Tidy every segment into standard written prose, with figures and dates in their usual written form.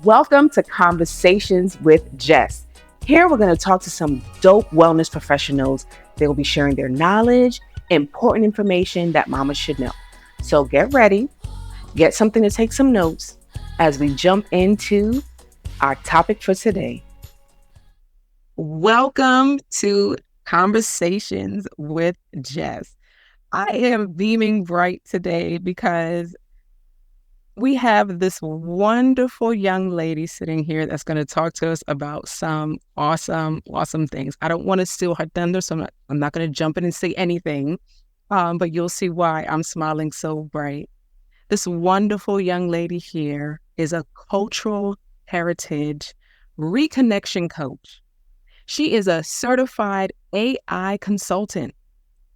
Welcome to Conversations with Jess. Here we're going to talk to some dope wellness professionals. They will be sharing their knowledge, important information that mamas should know. So get ready, get something to take some notes as we jump into our topic for today. Welcome to Conversations with Jess. I am beaming bright today because we have this wonderful young lady sitting here that's going to talk to us about some awesome things. I don't want to steal her thunder, so I'm not going to jump in and say anything, but you'll see why I'm smiling so bright. This wonderful young lady here is a cultural heritage reconnection coach. She is a certified AI consultant,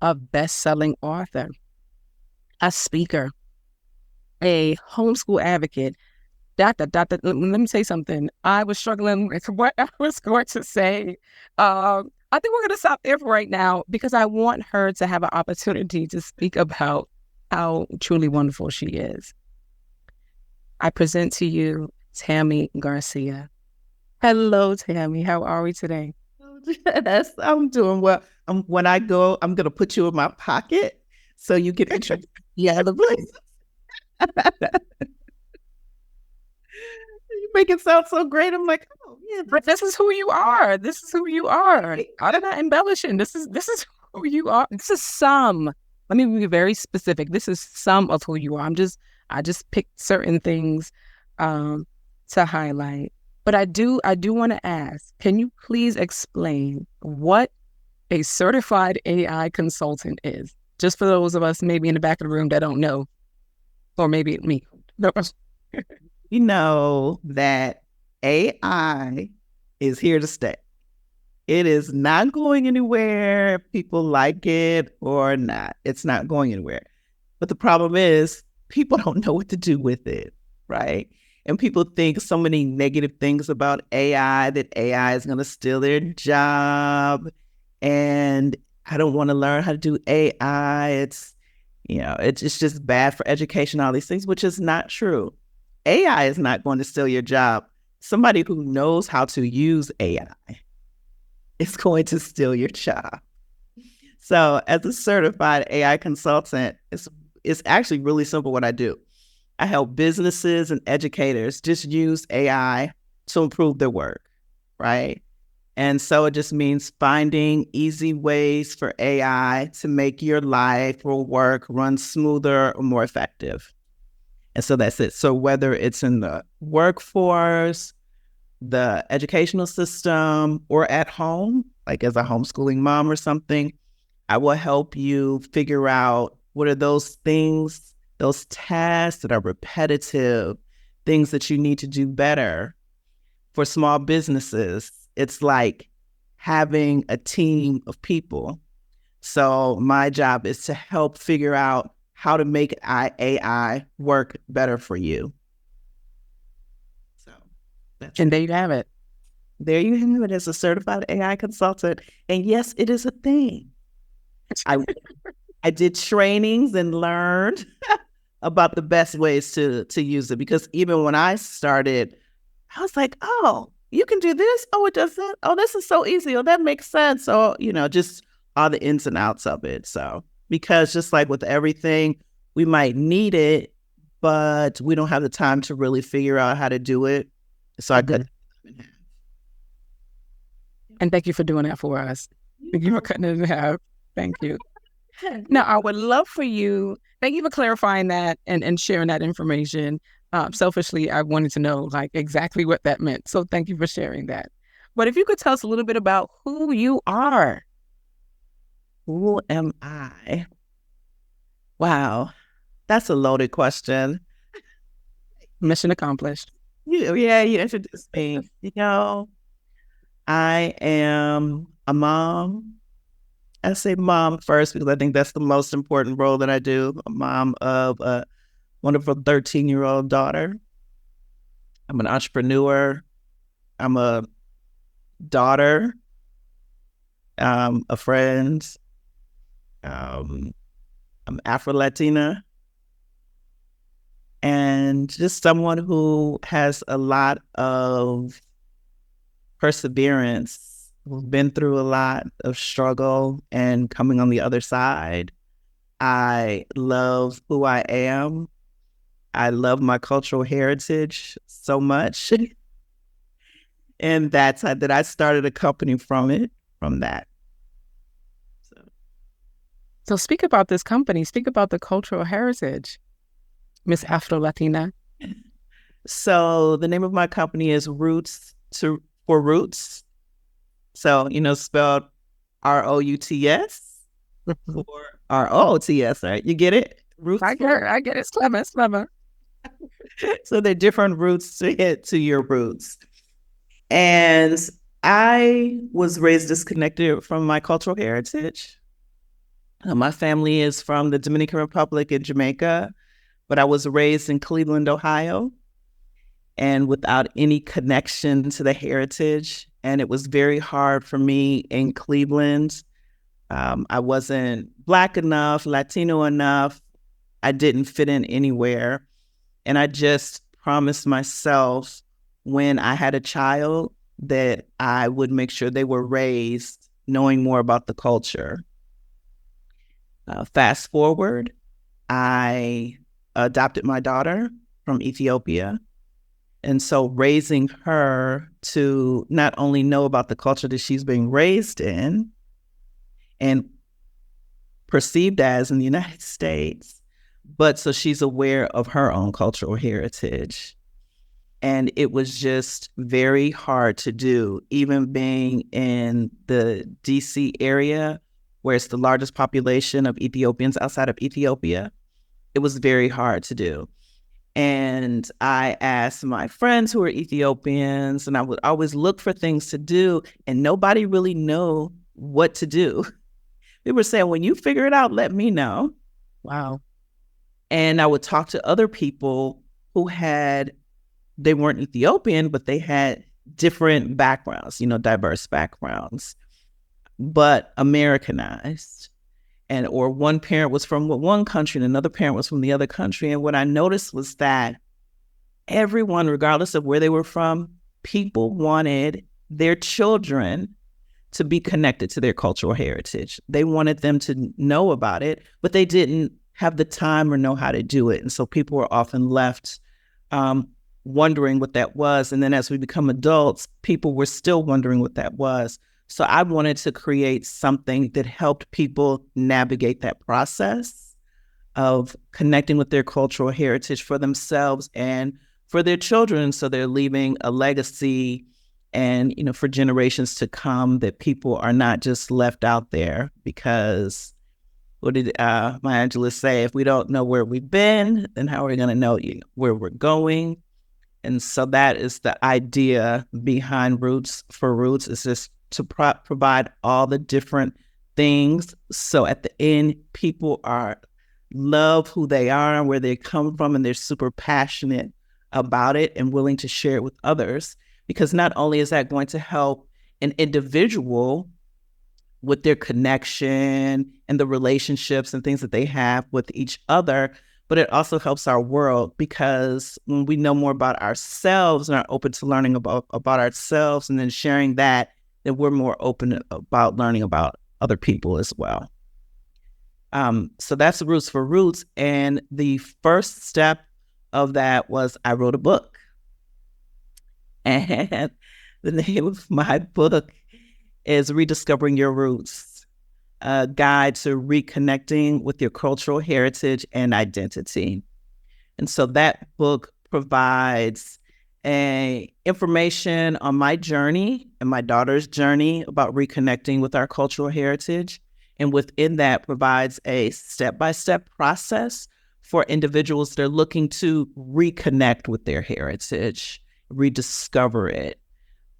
a best-selling author, a speaker, a homeschool advocate. Let me say something. I was struggling with what I was going to say. I think we're going to stop there for right now because I want her to have an opportunity to speak about how truly wonderful she is. I present to you Tami Garcia. Hello, Tami. How are we today? I'm doing well. When I go, I'm going to put you in my pocket so you can introduce the other place. You make it sound so great. I'm like, oh yeah, but this is who you are. This is who you are. I'm not embellishing. This is who you are. This is some. Let me be very specific. This is some of who you are. I just picked certain things to highlight. But I do want to ask, can you please explain what a certified AI consultant is? Just for those of us maybe in the back of the room that don't know, or maybe me. You know that AI is here to stay. It is not going anywhere. People like it or not. It's not going anywhere. But the problem is people don't know what to do with it, right? And people think so many negative things about AI, that AI is going to steal their job. And I don't want to learn how to do AI. It's just bad for education, all these things, which is not true. AI is not going to steal your job. Somebody who knows how to use AI is going to steal your job. So as a certified AI consultant, it's actually really simple what I do. I help businesses and educators just use AI to improve their work, right? And so it just means finding easy ways for AI to make your life or work run smoother or more effective. And so that's it. So whether it's in the workforce, the educational system, or at home, like as a homeschooling mom or something, I will help you figure out what are those things, those tasks that are repetitive, things that you need to do better. For small businesses, it's like having a team of people. So my job is to help figure out how to make AI work better for you. So and there you have it. There you have it as a certified AI consultant. And yes, it is a thing. I did trainings and learned about the best ways to use it, because even when I started, I was like, oh, you can do this. Oh, it does that. Oh, this is so easy. Oh, that makes sense. So, just all the ins and outs of it. So, because just like with everything, we might need it, but we don't have the time to really figure out how to do it. So I cut it in half. And thank you for doing that for us. Thank you for cutting it in half. Thank you. Now, I would love for you, thank you for clarifying that and sharing that information. Selfishly, I wanted to know exactly what that meant. So thank you for sharing that. But if you could tell us a little bit about who you are. Who am I? Wow, that's a loaded question. Mission accomplished. You introduced me. I am a mom. I say mom first because I think that's the most important role that I do. A mom of a wonderful 13-year-old daughter. I'm an entrepreneur. I'm a daughter. A friend. I'm Afro-Latina. and just someone who has a lot of perseverance, who's been through a lot of struggle and coming on the other side. I love who I am. I love my cultural heritage so much. And that's that I started a company from that. So speak about this company, speak about the cultural heritage, Miss Afro Latina. So the name of my company is for Roots. So, spelled ROUTS or ROTS, right? You get it? Roots. I get it. It's clever. It's clever. So they're different roots to hit to your roots. And I was raised disconnected from my cultural heritage. My family is from the Dominican Republic and Jamaica, but I was raised in Cleveland, Ohio, and without any connection to the heritage. And it was very hard for me in Cleveland. I wasn't Black enough, Latino enough. I didn't fit in anywhere. And I just promised myself when I had a child that I would make sure they were raised knowing more about the culture. Fast forward, I adopted my daughter from Ethiopia. And so raising her to not only know about the culture that she's being raised in and perceived as in the United States, but so she's aware of her own cultural heritage. And it was just very hard to do, even being in the DC area, where it's the largest population of Ethiopians outside of Ethiopia. It was very hard to do. And I asked my friends who are Ethiopians, and I would always look for things to do, and nobody really knew what to do. They were saying, when you figure it out, let me know. Wow. And I would talk to other people who they weren't Ethiopian, but they had different backgrounds, diverse backgrounds, but Americanized. Or one parent was from one country and another parent was from the other country. And what I noticed was that everyone, regardless of where they were from, people wanted their children to be connected to their cultural heritage. They wanted them to know about it, but they didn't have the time or know how to do it. And so people were often left wondering what that was. And then as we become adults, people were still wondering what that was. So I wanted to create something that helped people navigate that process of connecting with their cultural heritage for themselves and for their children. So they're leaving a legacy and, for generations to come, that people are not just left out there because what did Maya Angelou say? If we don't know where we've been, then how are we going to know where we're going? And so that is the idea behind Roots for Roots, is just to provide all the different things. So at the end, people love who they are and where they come from, and they're super passionate about it and willing to share it with others. Because not only is that going to help an individual with their connection and the relationships and things that they have with each other, but it also helps our world, because when we know more about ourselves and are open to learning about ourselves and then sharing that, then we're more open about learning about other people as well. So that's Roots for Roots. And the first step of that was I wrote a book. And the name of my book is Rediscovering Your Roots, a guide to reconnecting with your cultural heritage and identity. And so that book provides information on my journey and my daughter's journey about reconnecting with our cultural heritage. And within that provides a step-by-step process for individuals that are looking to reconnect with their heritage, rediscover it.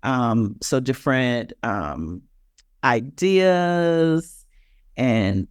So different ideas and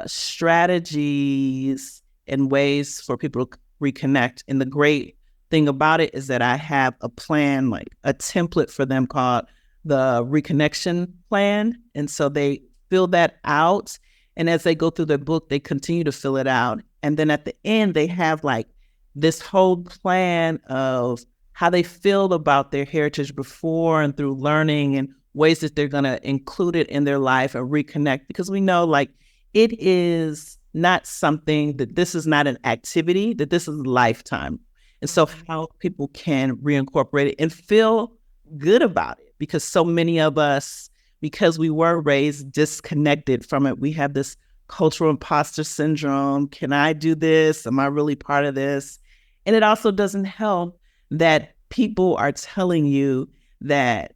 strategies and ways for people to reconnect. And the great thing about it is that I have a plan, like a template for them called the reconnection plan. And so they fill that out. And as they go through their book, they continue to fill it out. And then at the end, they have like this whole plan of how they feel about their heritage before and through learning and ways that they're going to include it in their life and reconnect, because we know like it is not something that this is not an activity, that this is a lifetime. And so how people can reincorporate it and feel good about it, because so many of us, because we were raised disconnected from it, we have this cultural imposter syndrome. Can I do this? Am I really part of this? And it also doesn't help that people are telling you that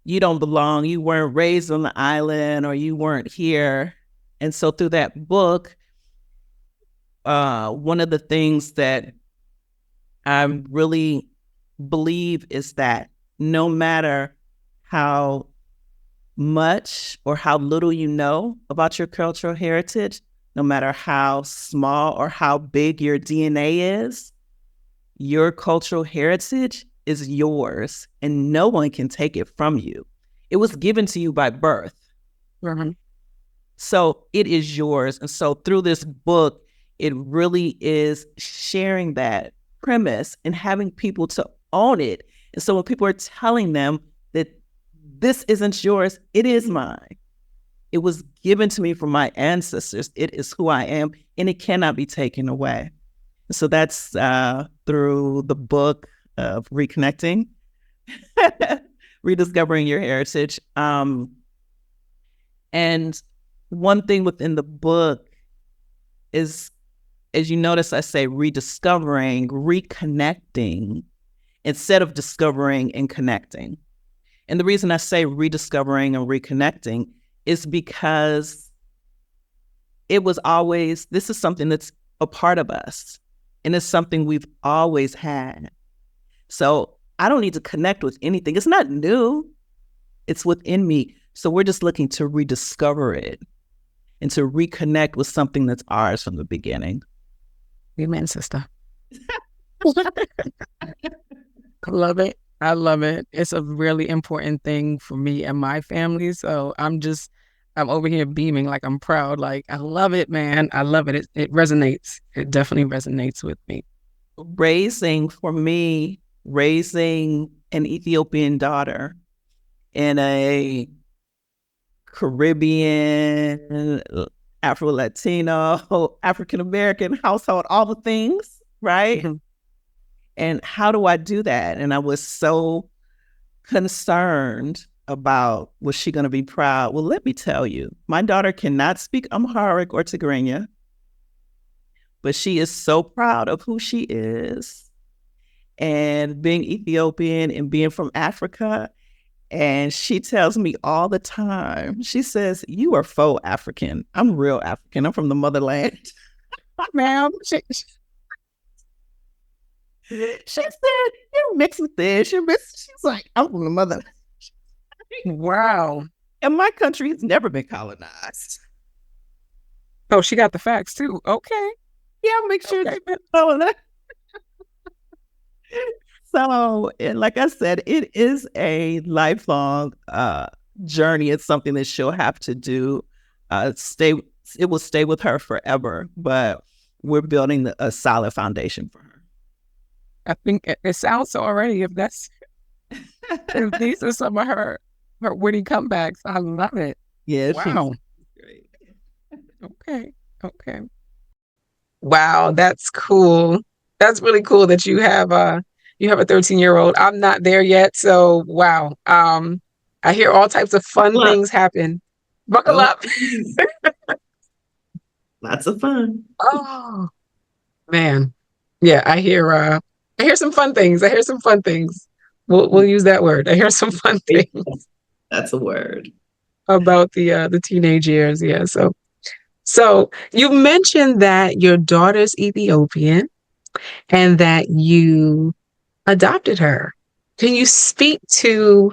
you don't belong, you weren't raised on the island, or you weren't here. And so through that book, one of the things that I really believe is that no matter how much or how little you know about your cultural heritage, no matter how small or how big your DNA is, your cultural heritage is yours and no one can take it from you. It was given to you by birth. Mm-hmm. So it is yours. And so through this book, it really is sharing that premise and having people to own it. And so when people are telling them that this isn't yours, it is mine. It was given to me from my ancestors. It is who I am, and it cannot be taken away. So that's through the book of Reconnecting, Rediscovering Your Heritage. And one thing within the book is, as you notice, I say rediscovering, reconnecting, instead of discovering and connecting. And the reason I say rediscovering and reconnecting is because it was always, this is something that's a part of us. And it's something we've always had. So I don't need to connect with anything. It's not new. It's within me. So we're just looking to rediscover it and to reconnect with something that's ours from the beginning. Amen, sister. I love it. I love it. It's a really important thing for me and my family. So I'm over here beaming, like I'm proud. Like, I love it, man. I love it. It resonates. It definitely resonates with me. For me, raising an Ethiopian daughter in a Caribbean, Afro-Latino, African-American household, all the things, right? Mm-hmm. And how do I do that? And I was so concerned about, was she going to be proud? Well, let me tell you, my daughter cannot speak Amharic or Tigrinya, but she is so proud of who she is and being Ethiopian and being from Africa. And she tells me all the time, she says, you are faux African. I'm real African. I'm from the motherland. Ma'am, she said, you're mixed with this. She's like, I'm from the motherland. Wow. And my country has never been colonized. Oh, she got the facts too. Okay. Yeah, make sure they've been colonized. So, and like I said, it is a lifelong journey. It's something that she'll have to do. It will stay with her forever, but we're building a solid foundation for her. I think it sounds so already. If these are some of her witty comebacks, I love it. Yeah. Wow. Great. Okay. Wow, that's cool. That's really cool that you have a 13-year-old. I'm not there yet, so wow. I hear all types of fun things happen. Buckle up. Lots of fun. Oh man. Yeah, I hear some fun things. We'll use that word. I hear some fun things. That's a word. About the teenage years. Yeah. So you mentioned that your daughter's Ethiopian and that you adopted her. Can you speak to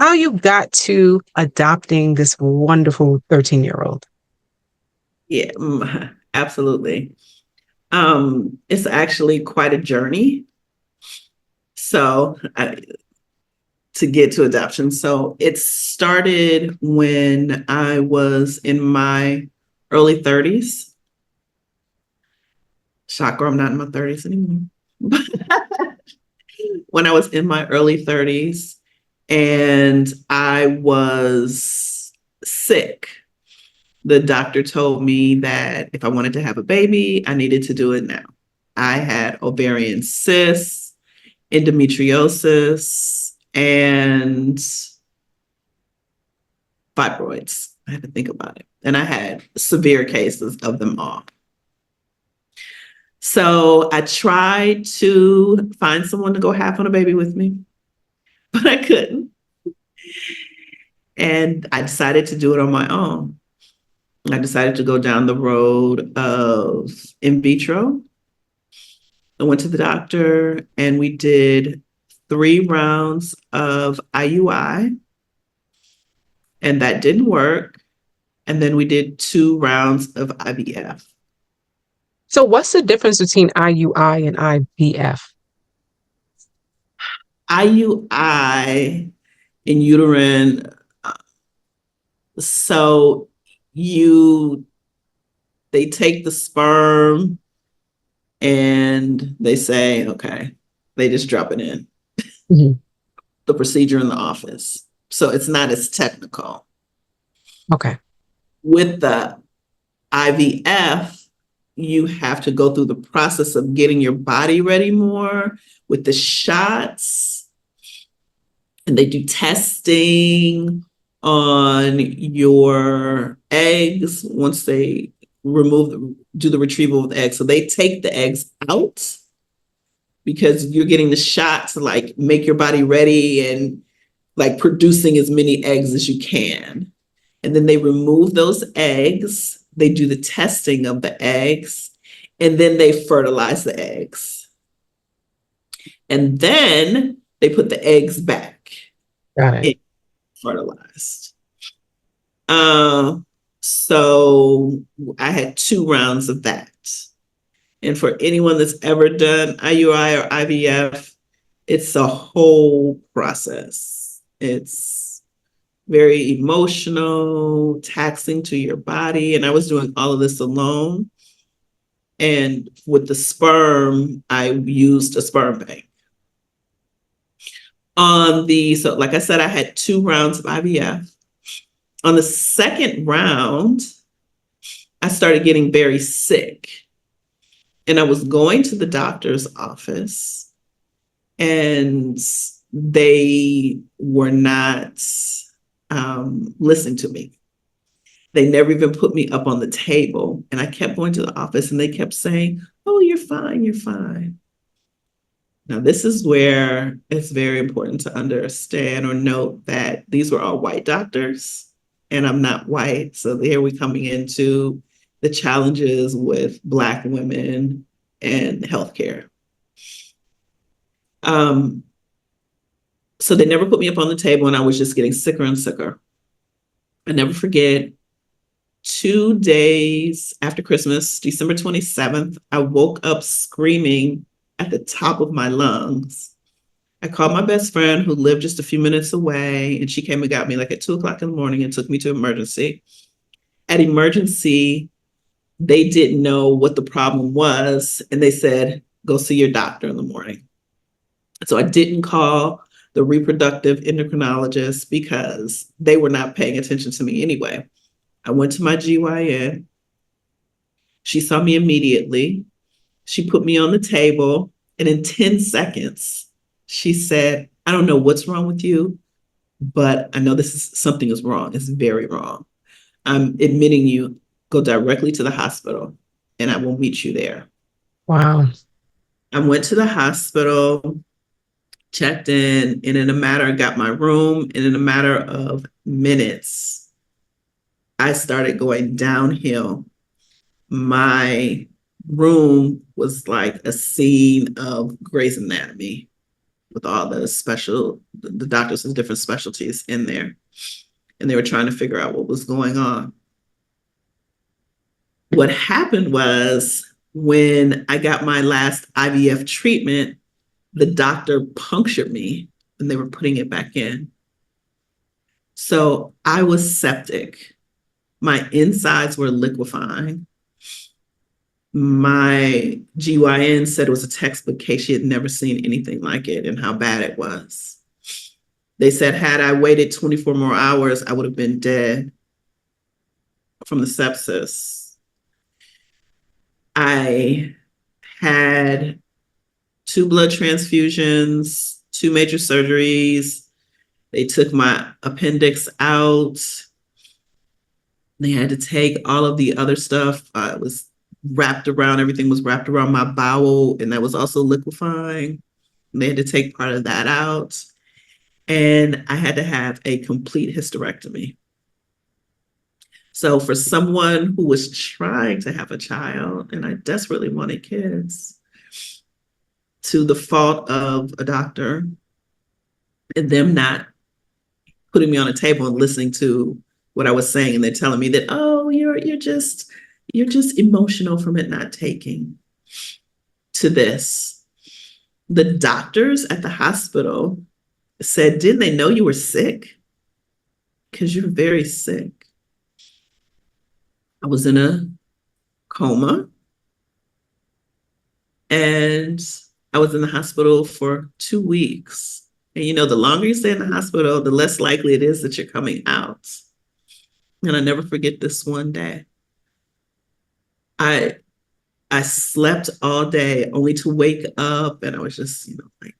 how you got to adopting this wonderful 13-year-old? Yeah, absolutely. It's actually quite a journey. So to get to adoption. So it started when I was in my early 30s. Shocker, I'm not in my 30s anymore. When I was in my early 30s and I was sick, the doctor told me that if I wanted to have a baby, I needed to do it now. I had ovarian cysts, endometriosis, and fibroids. I had to think about it. And I had severe cases of them all. So I tried to find someone to go half on a baby with me, but I couldn't. And I decided to do it on my own. I decided to go down the road of in vitro. I went to the doctor and we did 3 rounds of IUI, and that didn't work. And then we did 2 rounds of IVF. So, what's the difference between IUI and IVF? IUI in uterine, so you they take the sperm and they say, okay, they just drop it in. Mhm. The procedure in the office. So it's not as technical. Okay. With the IVF, you have to go through the process of getting your body ready more with the shots, and they do testing on your eggs once they do the retrieval of the eggs. So they take the eggs out because you're getting the shot to like make your body ready and like producing as many eggs as you can. And then they remove those eggs, they do the testing of the eggs, and then they fertilize the eggs. And then they put the eggs back Got it. in fertilized. Uh, so I had 2 rounds of that. And for anyone that's ever done IUI or IVF, it's a whole process. It's very emotional, taxing to your body. And I was doing all of this alone. And with the sperm, I used a sperm bank. So like I said, I had 2 rounds of IVF. On the second round, I started getting very sick. And I was going to the doctor's office, and they were not listening to me. They never even put me up on the table. And I kept going to the office and they kept saying, oh, you're fine, you're fine. Now, this is where it's very important to understand or note that these were all white doctors and I'm not white. So here we're coming into the challenges with Black women and healthcare. So they never put me up on the table and I was just getting sicker and sicker. I never forget 2 days after Christmas, December 27th, I woke up screaming at the top of my lungs. I called my best friend who lived just a few minutes away, and she came and got me like at 2 o'clock in the morning and took me to emergency. At emergency, they didn't know what the problem was, and they said, go see your doctor in the morning. So I didn't call the reproductive endocrinologist because they were not paying attention to me anyway. I went to my GYN. She saw me immediately. She put me on the table, and in 10 seconds, she said, I don't know what's wrong with you, but I know something is wrong. It's very wrong. I'm admitting you, go directly to the hospital, and I will meet you there. Wow. I went to the hospital, checked in, and got my room, and in a matter of minutes, I started going downhill. My room was like a scene of Grey's Anatomy with all the doctors with different specialties in there. And they were trying to figure out what was going on. What happened was when I got my last IVF treatment, the doctor punctured me and they were putting it back in. So I was septic. My insides were liquefying. My GYN said it was a textbook case. She had never seen anything like it and how bad it was. They said, had I waited 24 more hours, I would have been dead from the sepsis. I had 2 blood transfusions, 2 major surgeries. They took my appendix out. They had to take all of the other stuff. It was wrapped around, everything was wrapped around my bowel, and that was also liquefying. And they had to take part of that out. And I had to have a complete hysterectomy. So for someone who was trying to have a child, and I desperately wanted kids, to the fault of a doctor and them not putting me on a table and listening to what I was saying, and they're telling me that, oh, you're just emotional from it not taking, to this. The doctors at the hospital said, didn't they know you were sick? Because you're very sick. I was in a coma, and I was in the hospital for 2 weeks. And the longer you stay in the hospital, the less likely it is that you're coming out. And I never forget this one day. I slept all day only to wake up, and I was just, like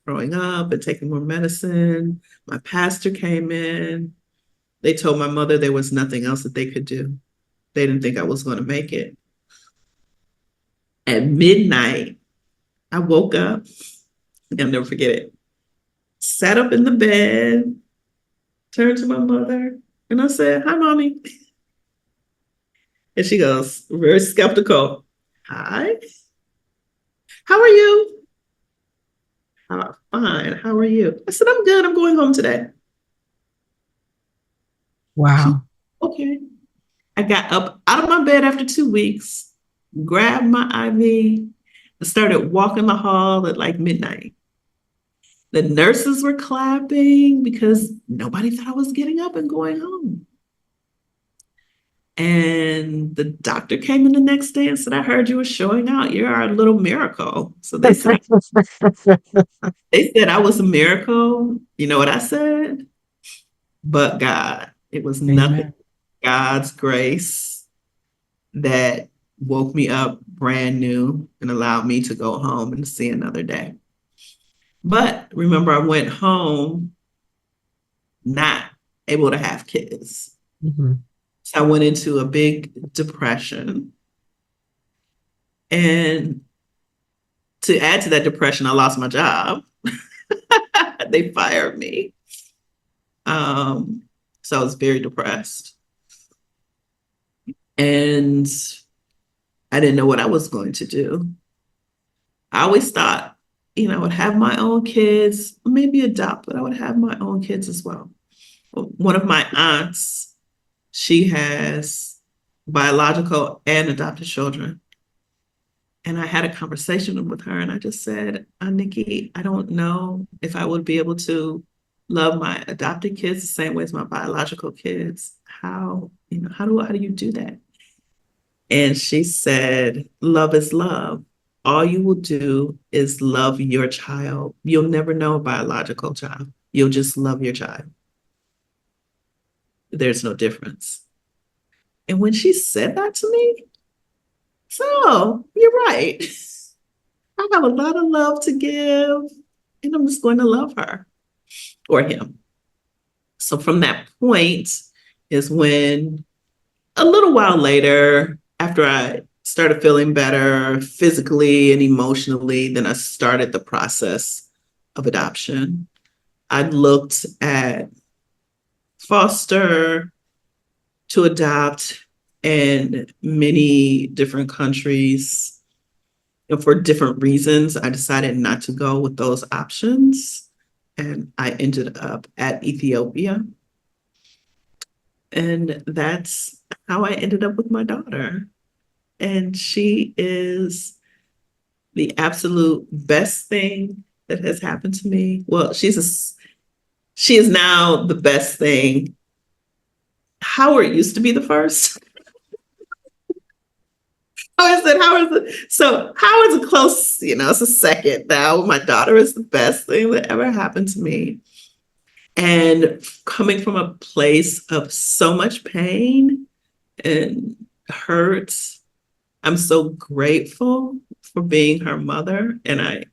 throwing up and taking more medicine. My pastor came in. They told my mother there was nothing else that they could do. They didn't think I was going to make it. At midnight, I woke up. I'll never forget it. Sat up in the bed, turned to my mother, and I said, "Hi, Mommy." And she goes, very skeptical, "Hi, how are you?" Fine, how are you? I said, "I'm good. I'm going home today." Wow. Okay. I got up out of my bed after 2 weeks, grabbed my IV, and started walking the hall at like midnight. The nurses were clapping because nobody thought I was getting up and going home. And the doctor came in the next day and said, "I heard you were showing out. You're our little miracle." So they said I was a miracle. You know what I said? But God, it was nothing. Amen. God's grace that woke me up brand new and allowed me to go home and see another day. But remember, I went home not able to have kids. Mm-hmm. So I went into a big depression. And to add to that depression, I lost my job. They fired me. So I was very depressed. And I didn't know what I was going to do. I always thought, I would have my own kids, maybe adopt, but I would have my own kids as well. One of my aunts, she has biological and adopted children. And I had a conversation with her, and I just said, Nikki, I don't know if I would be able to love my adopted kids the same way as my biological kids. How do you do that? And she said, love is love. All you will do is love your child. You'll never know a biological child. You'll just love your child. There's no difference. And when she said that to me, so you're right. I have a lot of love to give, and I'm just going to love her or him. So from that point is when, a little while later, after I started feeling better physically and emotionally, then I started the process of adoption. I looked at foster, to adopt in many different countries. And for different reasons, I decided not to go with those options. And I ended up at Ethiopia. And that's how I ended up with my daughter. And she is the absolute best thing that has happened to me. Well, she is now the best thing. Howard used to be the first. How is it? So Howard's a close, it's a second now. My daughter is the best thing that ever happened to me. And coming from a place of so much pain and hurt, I'm so grateful for being her mother. And I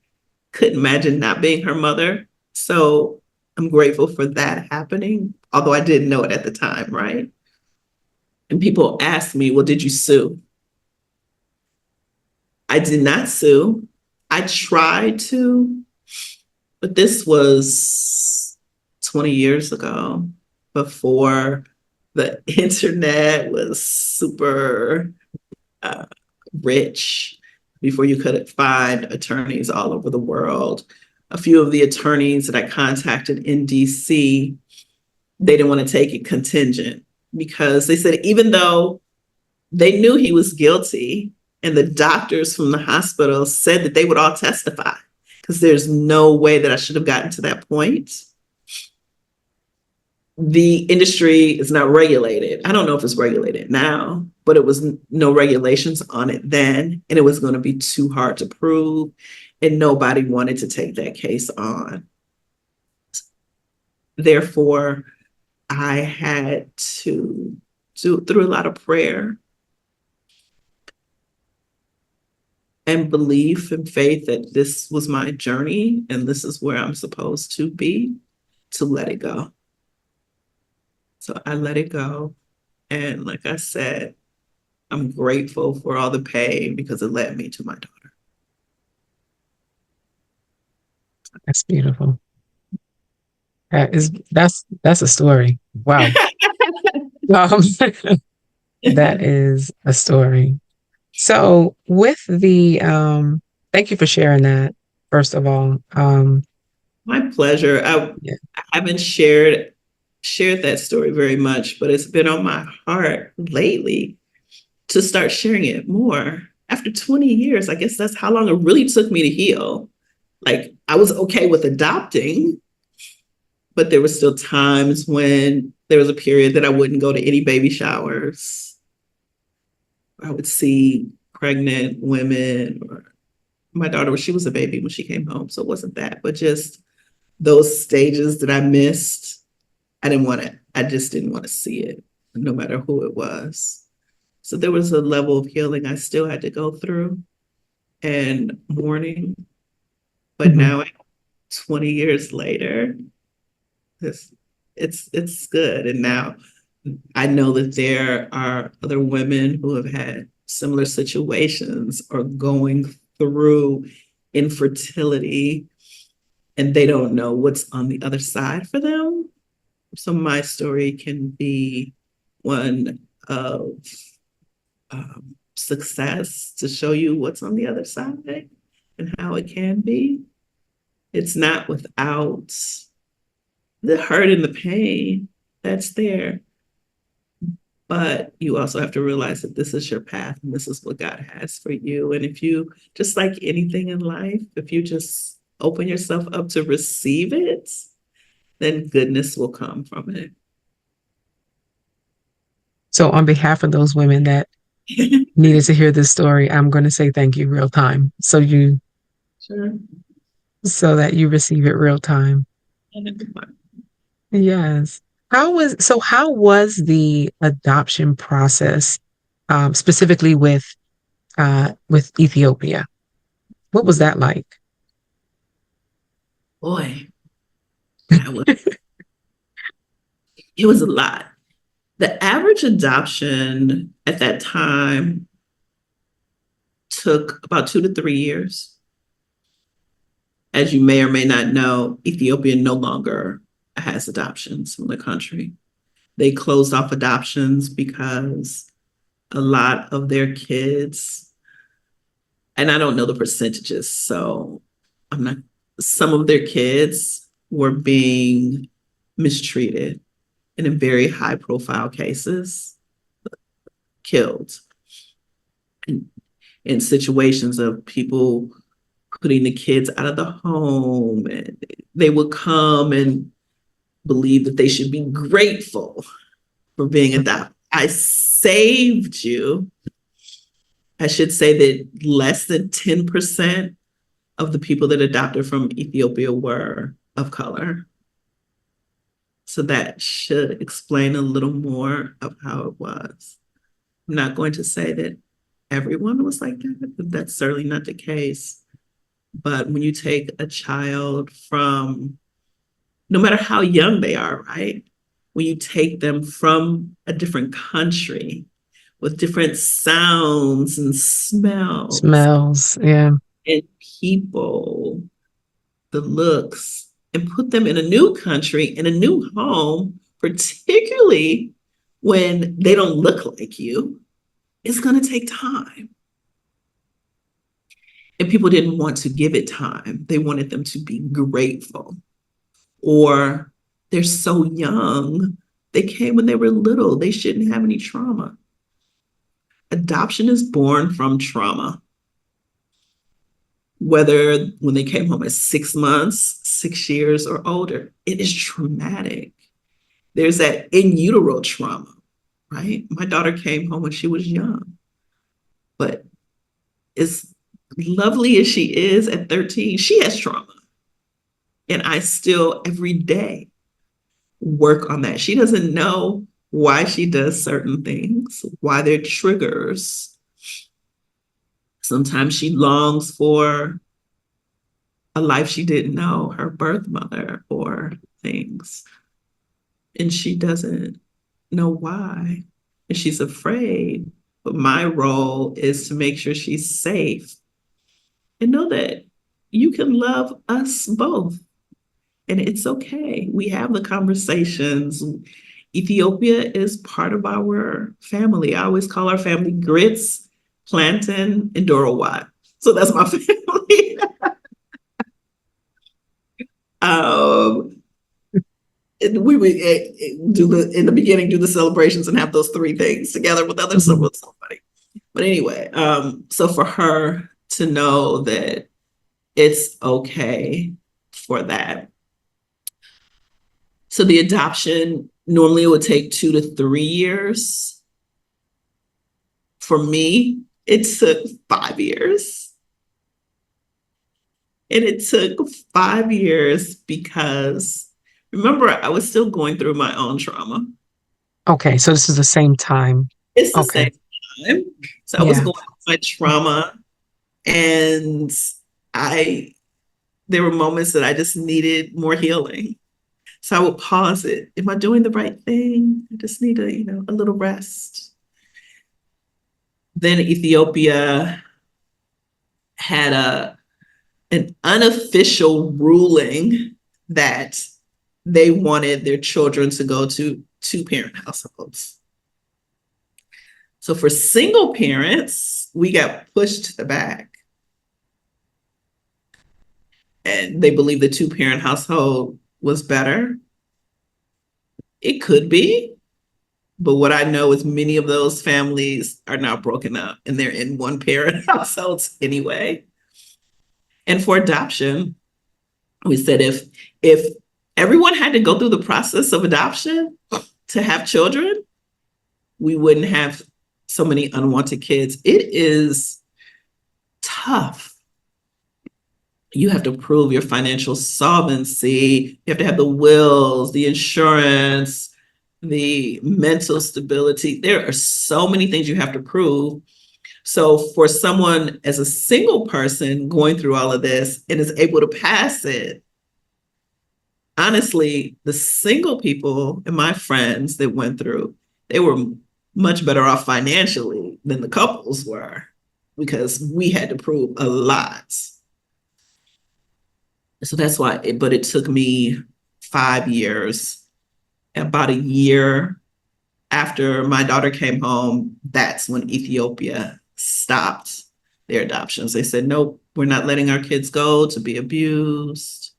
couldn't imagine not being her mother. So I'm grateful for that happening, although I didn't know it at the time, right? And people ask me, well, did you sue? I did not sue. I tried to, but this was 20 years ago, before the internet was super uh, rich, before you could find attorneys all over the world. A few of the attorneys that I contacted in DC, they didn't want to take it contingent because they said even though they knew he was guilty and the doctors from the hospital said that they would all testify, because there's no way that I should have gotten to that point. The industry is not regulated. I don't know if it's regulated now, but it was no regulations on it then, and it was going to be too hard to prove, and nobody wanted to take that case on. Therefore, I had to do through a lot of prayer and belief and faith that this was my journey and this is where I'm supposed to be, to let it go. So I let it go. And like I said, I'm grateful for all the pain because it led me to my daughter. That's beautiful. That's a story. Wow. Um, that is a story. So with the thank you for sharing that, first of all. My pleasure. Yeah. I haven't shared that story very much, but it's been on my heart lately to start sharing it more. After 20 years, I guess that's how long it really took me to heal. Like, I was okay with adopting, but there were still times when there was a period that I wouldn't go to any baby showers. I would see pregnant women, or my daughter, she was a baby when she came home, so it wasn't that, but just those stages that I missed. I just didn't want to see it, no matter who it was. So there was a level of healing I still had to go through and mourning. But Mhm. now, 20 years later, it's good. And now I know that there are other women who have had similar situations or going through infertility, and they don't know what's on the other side for them. So my story can be one of success, to show you what's on the other side and how it can be. It's not without the hurt and the pain that's there, but you also have to realize that this is your path and this is what God has for you. And if you, just like anything in life, if you just open yourself up to receive it, then goodness will come from it. So on behalf of those women that needed to hear this story, I'm going to say thank you real time. Sure. So that you receive it real time. Yes. How was the adoption process, specifically with Ethiopia? What was that like? Boy, that was, it was a lot. The average adoption at that time took about 2 to 3 years. As you may or may not know, Ethiopia no longer has adoptions from the country. They closed off adoptions because a lot of their kids, and I don't know the percentages, so I'm not, some of their kids were being mistreated, and in very high profile cases, killed. In situations of people putting the kids out of the home, and they would come and believe that they should be grateful for being adopted. I saved you I should say that less than 10% of the people that adopted from Ethiopia were of color. So that should explain a little more of how it was. I'm not going to say that everyone was like that, but that's certainly not the case. But when you take a child from, no matter how young they are, right? When you take them from a different country with different sounds and smells Smells. Yeah. and people, the looks, and put them in a new country, in a new home, particularly when they don't look like you, it's going to take time. And people didn't want to give it time. They wanted them to be grateful. Or they're so young, they came when they were little, they shouldn't have any trauma. Adoption is born from trauma. Whether when they came home at 6 months, 6 years, or older, it is traumatic. There's that in utero trauma, right? My daughter came home when she was young, but as lovely as she is at 13, she has trauma. And I still, every day, work on that. She doesn't know why she does certain things, why they're triggers. Sometimes she longs for a life she didn't know, her birth mother or things. And she doesn't know why. And she's afraid. But my role is to make sure she's safe and know that you can love us both. And it's okay. We have the conversations. Ethiopia is part of our family. I always call our family Grits, Plantain, and Dorowat. So that's my family. um, we would in the beginning do the celebrations and have those three things together with others. So it's so funny. But anyway, so for her to know that it's okay for that. So the adoption normally it would take 2 to 3 years. For me, it took 5 years. And it took 5 years because remember, I was still going through my own trauma. Okay, so this is the same time. It's the Okay. same time. So I was Yeah. going through my trauma, and I there were moments that I just needed more healing. So I would pause it. Am I doing the right thing? I just need a little rest. Then Ethiopia had an unofficial ruling that they wanted their children to go to two-parent households. So for single parents, we got pushed to the back. And they believed the two-parent household was better. It could be, but what I know is many of those families are now broken up and they're in one-parent households anyway. And for adoption, we said if everyone had to go through the process of adoption to have children, we wouldn't have so many unwanted kids. It is tough. You have to prove your financial solvency. You have to have the wills, the insurance, the mental stability. There are so many things you have to prove. So for someone as a single person going through all of this and is able to pass it, honestly, the single people and my friends that went through, they were much better off financially than the couples were because we had to prove a lot. So that's why, but it took me 5 years. About a year after my daughter came home, that's when Ethiopia stopped their adoptions. They said, nope, we're not letting our kids go to be abused,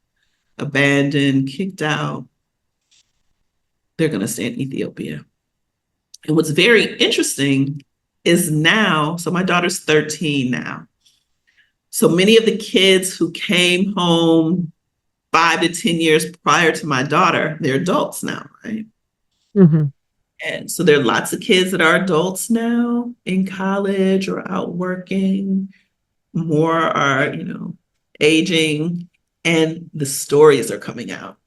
abandoned, kicked out. They're going to stay in Ethiopia. And what's very interesting is now, so my daughter's 13 now. So many of the kids who came home 5 to 10 years prior to my daughter, they're adults now, right? Mm-hmm. And so there are lots of kids that are adults now in college or out working. More are, aging, and the stories are coming out.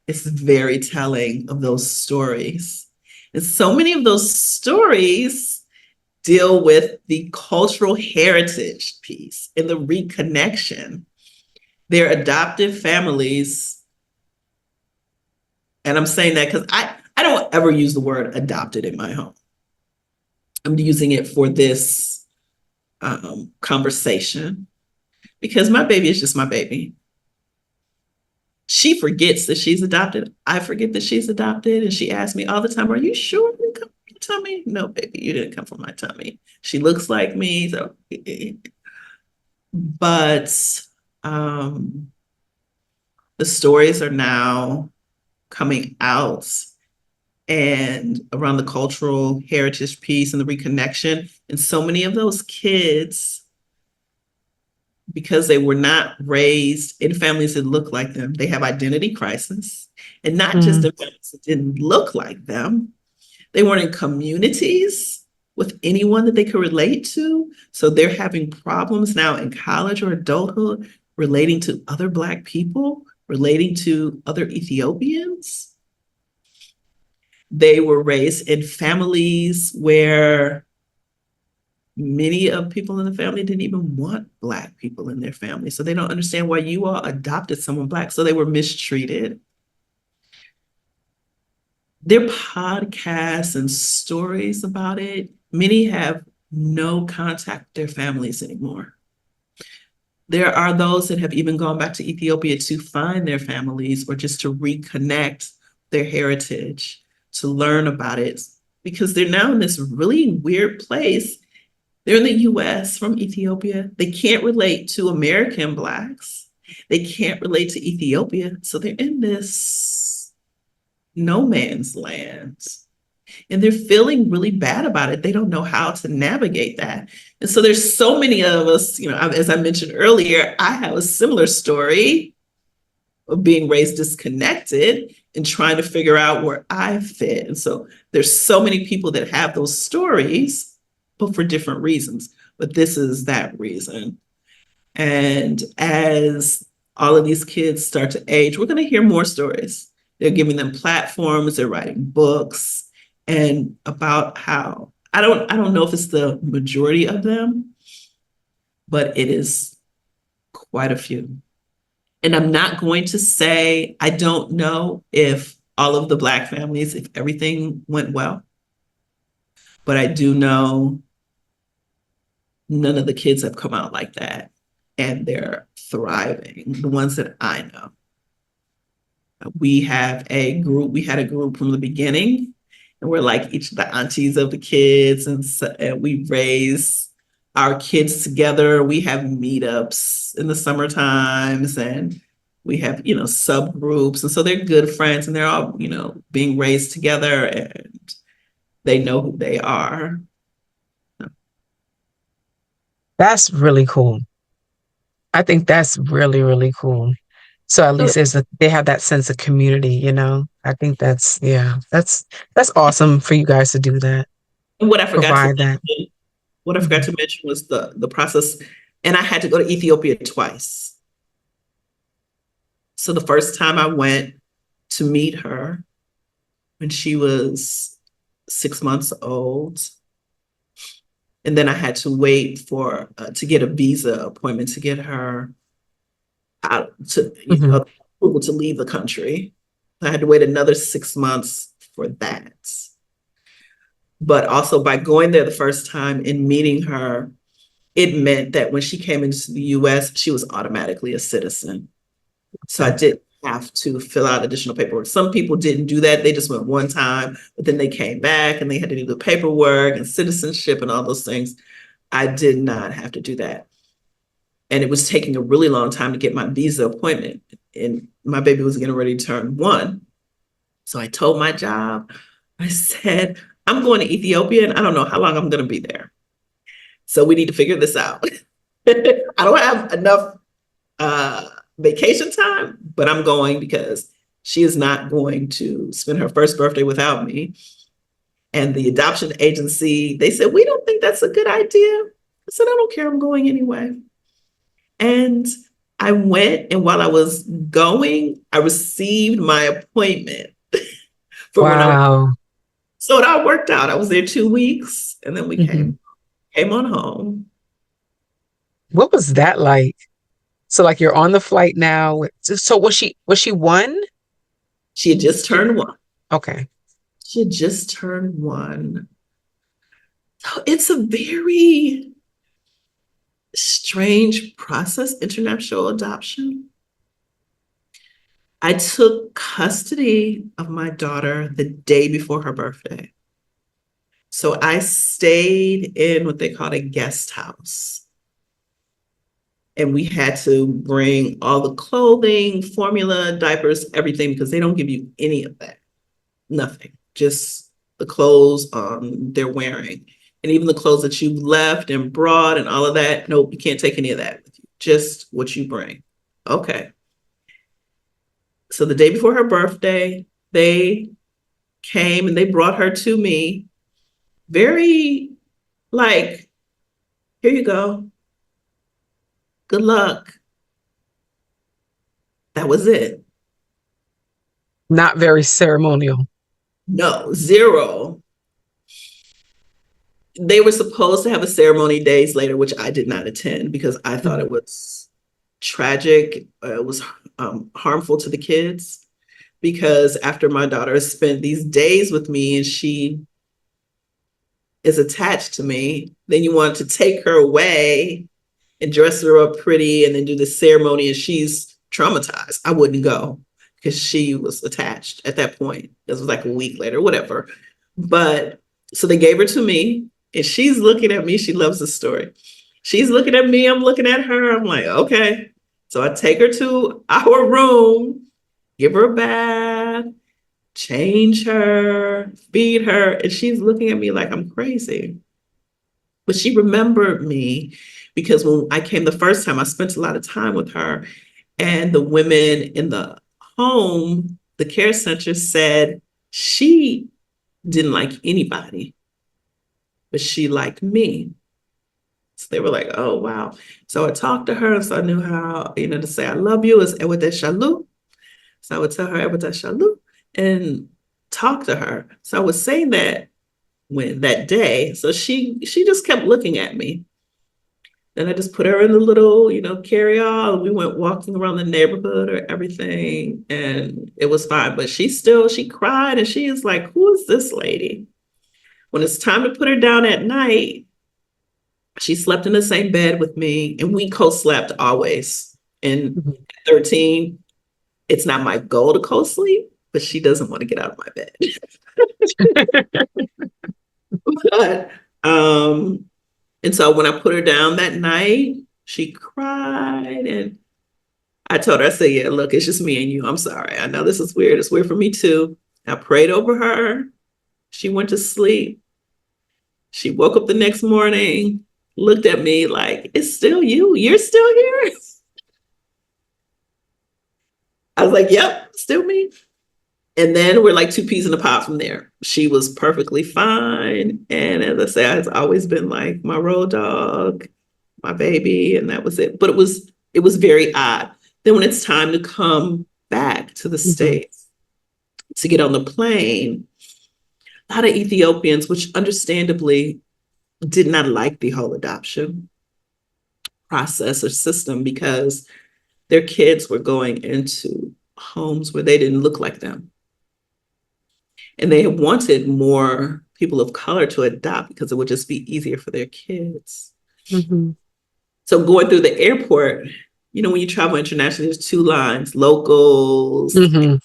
It's very telling of those stories. And so many of those stories deal with the cultural heritage piece and the reconnection. Their adoptive families, and I'm saying that because I don't ever use the word adopted in my home. I'm using it for this conversation because my baby is just my baby. She forgets that she's adopted. I forget that she's adopted. And she asks me all the time, are you sure you come from my tummy? No, baby, you didn't come from my tummy. She looks like me. So, but the stories are now coming out and around the cultural heritage piece and the reconnection. And so many of those kids, because they were not raised in families that look like them, they have identity crisis. And not just the families that didn't look like them, they weren't in communities with anyone that they could relate to. So they're having problems now in college or adulthood relating to other Black people, relating to other Ethiopians. They were raised in families where many of people in the family didn't even want Black people in their family. So they don't understand why you all adopted someone Black. So they were mistreated. Their podcasts and stories about it, many have no contact with their families anymore. There are those that have even gone back to Ethiopia to find their families or just to reconnect their heritage, to learn about it, because they're now in this really weird place. They're in the US from Ethiopia. They can't relate to American Blacks. They can't relate to Ethiopia. So they're in this no man's land. And they're feeling really bad about it. They don't know how to navigate that. And so there's so many of us, as I mentioned earlier, I have a similar story of being raised disconnected and trying to figure out where I fit. And so there's so many people that have those stories, but for different reasons. But this is that reason. And as all of these kids start to age, we're going to hear more stories. They're giving them platforms, they're writing books, and about how I don't know if it's the majority of them, but it is quite a few. And I'm not going to say I don't know if all of the Black families, if everything went well, but I do know none of the kids have come out like that, and they're thriving, the ones that I know. We had a group from the beginning, and we're like each of the aunties of the kids, and we raise our kids together. We have meetups in the summer times, and we have, subgroups. And so they're good friends, and they're all, being raised together, and they know who they are. That's really cool. I think that's really, really cool. So at least they have that sense of community. I think that's awesome for you guys to do that. And what I forgot to Provide that. mention, was the process, and I had to go to Ethiopia twice. So the first time I went to meet her when she was 6 months old, and then I had to wait to get a visa appointment to get her out to approval to leave the country. I had to wait another 6 months for that. But also by going there the first time and meeting her, it meant that when she came into the US, she was automatically a citizen. So I didn't have to fill out additional paperwork. Some people didn't do that. They just went one time, but then they came back and they had to do the paperwork and citizenship and all those things. I did not have to do that. And it was taking a really long time to get my visa appointment. And my baby was getting ready to turn 1. So I told my job, I said, I'm going to Ethiopia and I don't know how long I'm going to be there. So we need to figure this out. I don't have enough vacation time, but I'm going because She is not going to spend her first birthday without me. And the adoption agency, they said, we don't think that's a good idea. I said, I don't care. I'm going anyway. And I went, and while I was going, I received my appointment for when I. Wow. So it all worked out. I was there 2 weeks, and then we Mhm. came on home. What was that like? So like you're on the flight now. So was she one? She had just turned 1. Okay. She had just turned 1. So it's a very strange process, international adoption. I took custody of my daughter the day before her birthday. So I stayed in what they called a guest house. And we had to bring all the clothing, formula, diapers, everything, because they don't give you any of that. Nothing. Just the clothes they're wearing. And even the clothes that you left and brought and all of that. Nope, you can't take any of that with you. Just what you bring. Okay. So the day before her birthday, they came and they brought her to me. Very like, here you go. Good luck. That was it. Not very ceremonial. No, zero. They were supposed to have a ceremony days later, which I did not attend because I thought it Mhm. was tragic. It was harmful to the kids because after my daughter spent these days with me and she is attached to me, then you want to take her away and dress her up pretty and then do the ceremony and she's traumatized. I wouldn't go because she was attached at that point. This was like a week later, whatever. But so they gave her to me and she's looking at me. She loves the story. She's looking at me. I'm looking at her. I'm like, okay. So I take her to our room, give her a bath, change her, feed her. And she's looking at me like I'm crazy. But she remembered me because when I came the first time, I spent a lot of time with her. And the women in the home, the care center said she didn't like anybody, but she liked me. So they were like, oh, wow. So I talked to her. So I knew how, to say I love you is Ewede Shalu. So I would tell her Ewede Shalu and talk to her. So I was saying that when that day. So she just kept looking at me. Then I just put her in the little, carry-all. We went walking around the neighborhood or everything, and it was fine. But she cried, and she is like, who is this lady? When it's time to put her down at night, she slept in the same bed with me, and we co-slept always. And Mhm. at 13, it's not my goal to co-sleep, but she doesn't want to get out of my bed. But, and so when I put her down that night, she cried and I told her, I said, yeah, look, it's just me and you. I'm sorry. I know this is weird. It's weird for me too. I prayed over her. She went to sleep. She woke up the next morning, looked at me like, it's still you. You're still here. I was like, yep, still me. And then we're like two peas in a pod from there. She was perfectly fine. And as I said, it's always been like my road dog, my baby, and that was it. But it was very odd. Then when it's time to come back to the Mhm. States to get on the plane, a lot of Ethiopians, which understandably did not like the whole adoption process or system because their kids were going into homes where they didn't look like them. And they wanted more people of color to adopt because it would just be easier for their kids. Mhm. So going through the airport, when you travel internationally, there's two lines, locals, Mhm.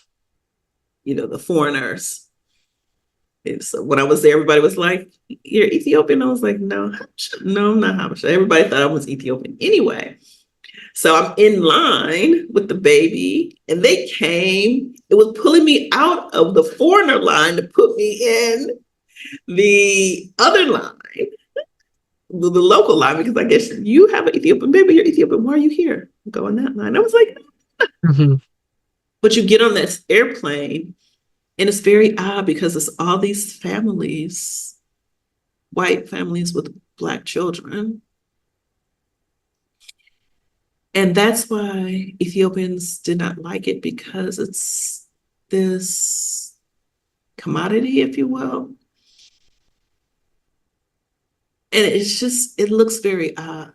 the foreigners. And so when I was there, everybody was like, you're Ethiopian? I was like, no, no, I'm not Habesha. Everybody thought I was Ethiopian anyway. So I'm in line with the baby, and they came. It was pulling me out of the foreigner line to put me in the other line, the local line, because I guess you have an Ethiopian baby, you're Ethiopian. Why are you here? Go in that line. I was like, Mhm. But you get on that airplane, and it's very odd because it's all these families, white families with Black children. And that's why Ethiopians did not like it, because it's this commodity, if you will. And it's just, it looks very odd.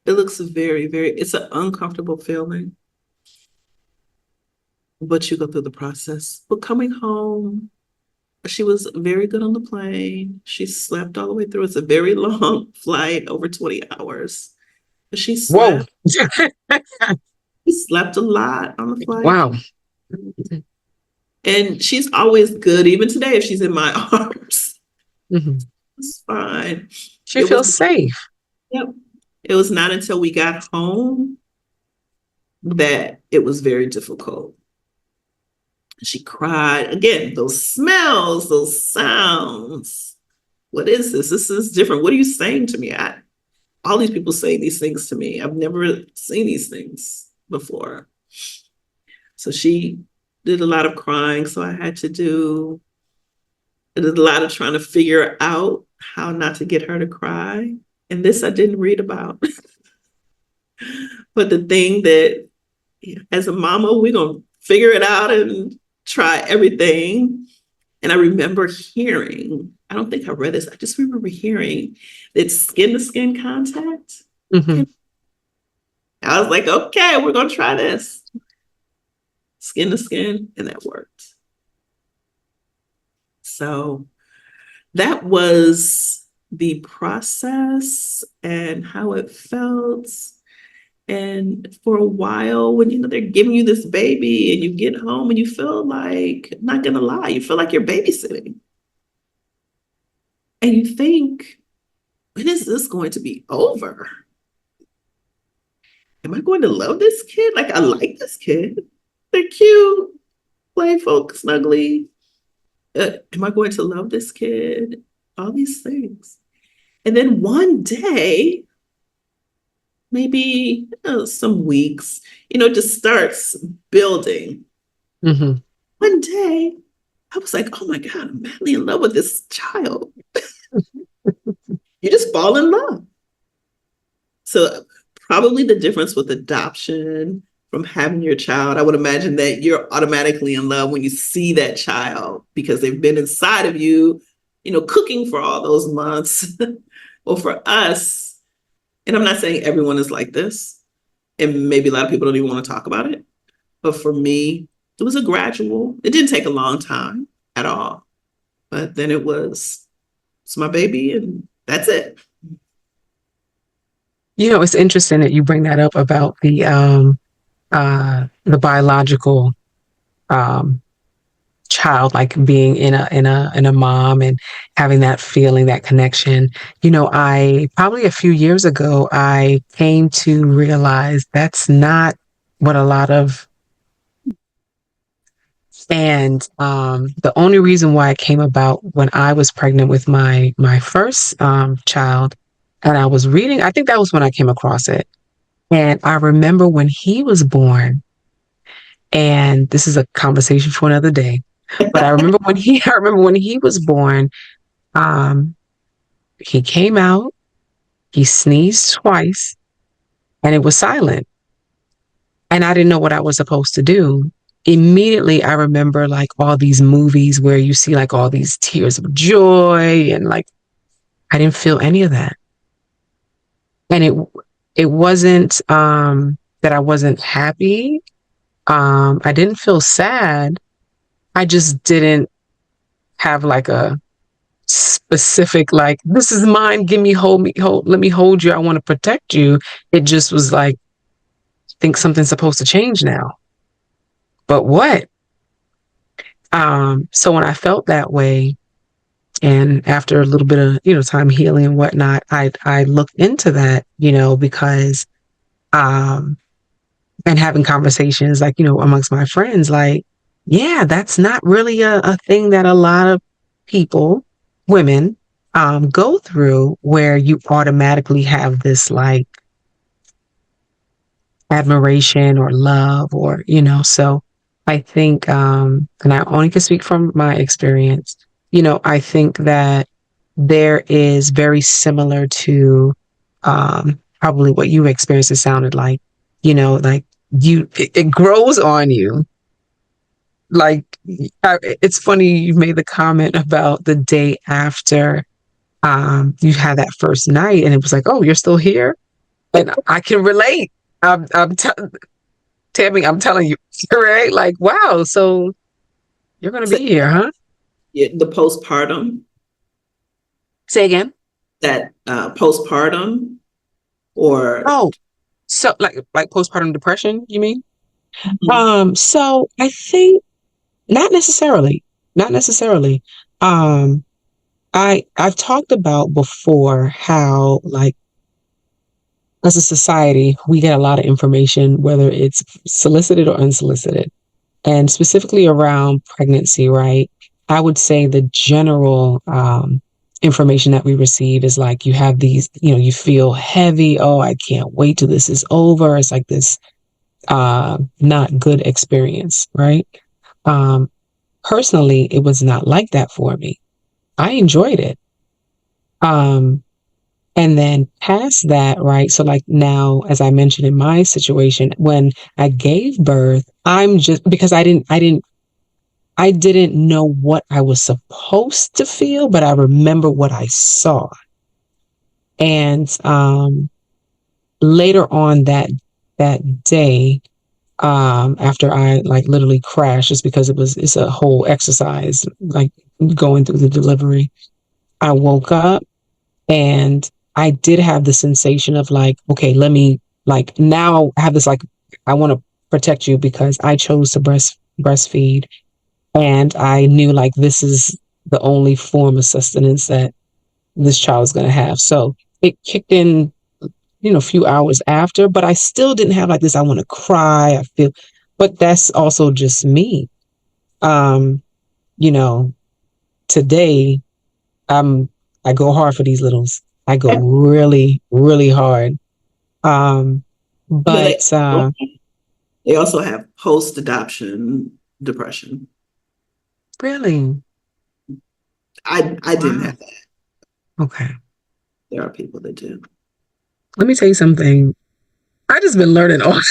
It looks very, very, it's an uncomfortable feeling. But you go through the process. But coming home, she was very good on the plane. She slept all the way through. It's a very long flight, over 20 hours. But she Whoa. slept. She slept a lot on the flight. Wow. And she's always good, even today, if she's in my arms. Mm-hmm. It's fine. She feels safe. Yep. It was not until we got home that it was very difficult. She cried. Again, those smells, those sounds. What is this? This is different. What are you saying to me? All these people say these things to me. I've never seen these things before. So she did a lot of crying. So I did a lot of trying to figure out how not to get her to cry. And this I didn't read about. But the thing that, as a mama, we're going to figure it out and try everything. And I remember hearing, I don't think I read this, I just remember hearing that skin to skin contact. Mm-hmm. I was like, okay, we're going to try this. Skin to skin, and that worked. So that was the process and how it felt. And for a while, when they're giving you this baby and you get home and you feel like, I'm not gonna lie, you feel like you're babysitting. And you think, when is this going to be over? Am I going to love this kid? Like, I like this kid. They're cute, playful, snuggly. Am I going to love this kid? All these things. And then one day, maybe some weeks, it just starts building. Mm-hmm. One day, I was like, oh my God, I'm madly in love with this child. You just fall in love. So probably the difference with adoption from having your child, I would imagine that you're automatically in love when you see that child because they've been inside of you, cooking for all those months. Well, for us, and I'm not saying everyone is like this, and maybe a lot of people don't even want to talk about it, but for me, it was a gradual, it didn't take a long time at all. But then it's my baby and that's it. It's interesting that you bring that up about the biological child, like being in a mom and having that feeling, that connection. I probably a few years ago, I came to realize that's not what a lot of, and the only reason why it came about when I was pregnant with my first child, and I was reading, I think that was when I came across it. And I remember when he was born, and this is a conversation for another day, but I remember when he was born, he came out, he sneezed twice, and it was silent. And I didn't know what I was supposed to do. Immediately, I remember like all these movies where you see like all these tears of joy, and like I didn't feel any of that. And it wasn't that I wasn't happy. I didn't feel sad. I just didn't have like a specific, like, this is mine, give me, let me hold you, I want to protect you. It just was like, I think something's supposed to change now. But what? So when I felt that way, and after a little bit of, time healing and whatnot, I looked into that, because, and having conversations like, amongst my friends, like, yeah, that's not really a thing that a lot of people, women, go through, where you automatically have this like admiration or love or, so I think, and I only can speak from my experience, I think that there is very similar to probably what you experienced. It sounded like, like it grows on you. Like, it's funny you made the comment about the day after you had that first night, and it was like, oh, you're still here, and I can relate. Tammy, I'm telling you, right? Like, wow, so you're gonna So, be here, huh? yeah, the postpartum, Say again. that postpartum, or Oh, so like postpartum depression, you mean? Mhm. So I think not necessarily, not necessarily. Um, I've talked about before how like as a society we get a lot of information, whether it's solicited or unsolicited, and specifically around pregnancy, right? I would say the general information that we receive is like you have these, you feel heavy. Oh, I can't wait till this is over. It's like this not good experience, right? Um, Personally, it was not like that for me. I enjoyed it. Um, and then past that, right? So like now, as I mentioned in my situation, when I gave birth, I'm just because I didn't know what I was supposed to feel, but I remember what I saw. And later on that day, after I like literally crashed, just because it's a whole exercise, like going through the delivery, I woke up and I did have the sensation of like, okay, let me like now have this like I want to protect you because I chose to breastfeed. And I knew like this is the only form of sustenance that this child is going to have. So it kicked in, a few hours after, but I still didn't have like this. I want to cry. I feel, but that's also just me. Um, you know, Today I go hard for these littles. I go really, really hard. Um, You know, but they also have post-adoption depression. really, I didn't wow. have that. Okay. There are people that do. Let me tell you something. I just been learning all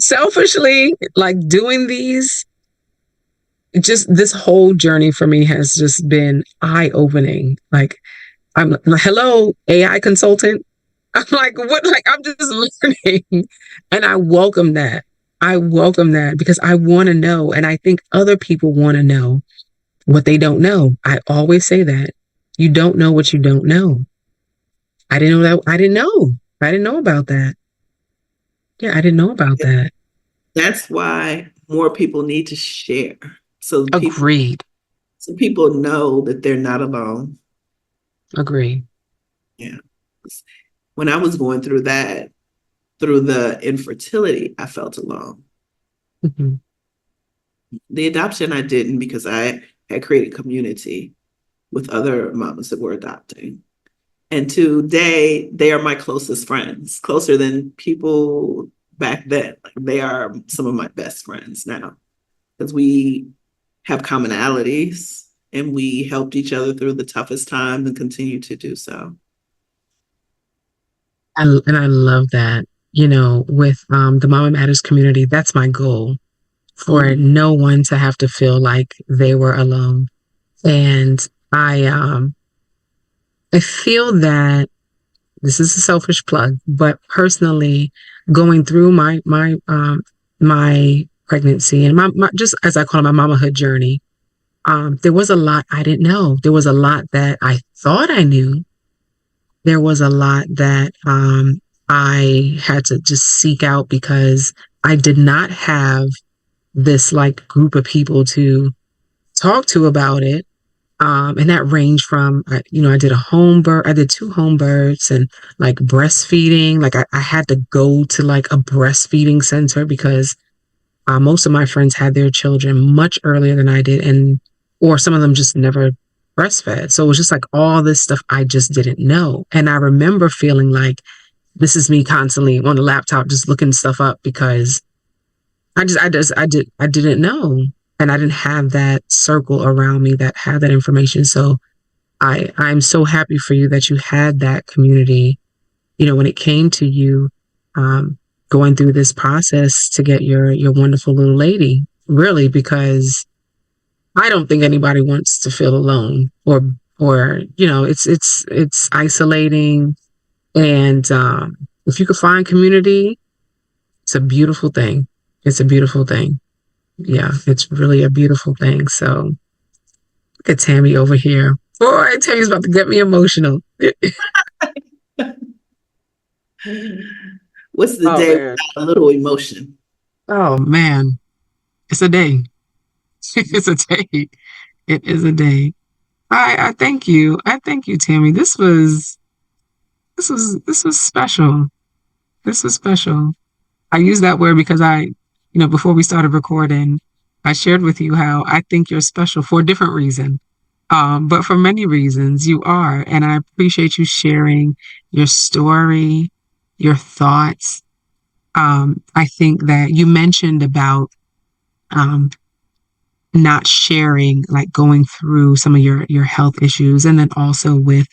selfishly, like doing these, just this whole journey for me has just been eye opening. Like, I'm like, hello, AI consultant. I'm like, what? Like, I'm just learning. And I welcome that. I welcome that because I want to know. And I think other people want to know what they don't know. I always say that. You don't know what you don't know. I didn't know that. I didn't know. I didn't know about that. Yeah, I didn't know about that. That's why more people need to share. So people Agreed. so people know that they're not alone. Agreed. Yeah. When I was going through that, through the infertility, I felt alone. Hmm. The adoption I didn't, because I had created community with other mamas that were adopting. And today they are my closest friends, closer than people back then. Like, they are some of my best friends now because we have commonalities and we helped each other through the toughest times and continue to do so. And I love that. With the Mama Matters community, that's my goal for Mhm. no one to have to feel like they were alone. And I feel that this is a selfish plug, but personally, going through my pregnancy and my just as I call it, my mamahood journey, there was a lot I didn't know. There was a lot that I thought I knew. There was a lot that I had to just seek out because I did not have this like group of people to talk to about it. And that ranged from, I did a home birth, I did two home births and like breastfeeding. Like I had to go to like a breastfeeding center because most of my friends had their children much earlier than I did. Or some of them just never breastfed. So it was just like all this stuff I just didn't know. And I remember feeling like this is me constantly on the laptop, just looking stuff up because I didn't know. And I didn't have that circle around me that had that information. So I'm so happy for you that you had that community, when it came to you, um, going through this process to get your wonderful little lady, really, because I don't think anybody wants to feel alone or, it's isolating. And, if you could find community, it's a beautiful thing. It's a beautiful thing. Yeah, it's really a beautiful thing. So look at Tami over here. Boy, Tammy's about to get me emotional. What's the Oh day man. without a little emotion? Oh man. It's a day. It's a day. It is a day. I thank you. I thank you, Tami. This was special. This was special. I use that word because before we started recording, I shared with you how I think you're special for a different reason. But for many reasons you are. And I appreciate you sharing your story, your thoughts. I think that you mentioned about um, not sharing, like going through some of your health issues, and then also with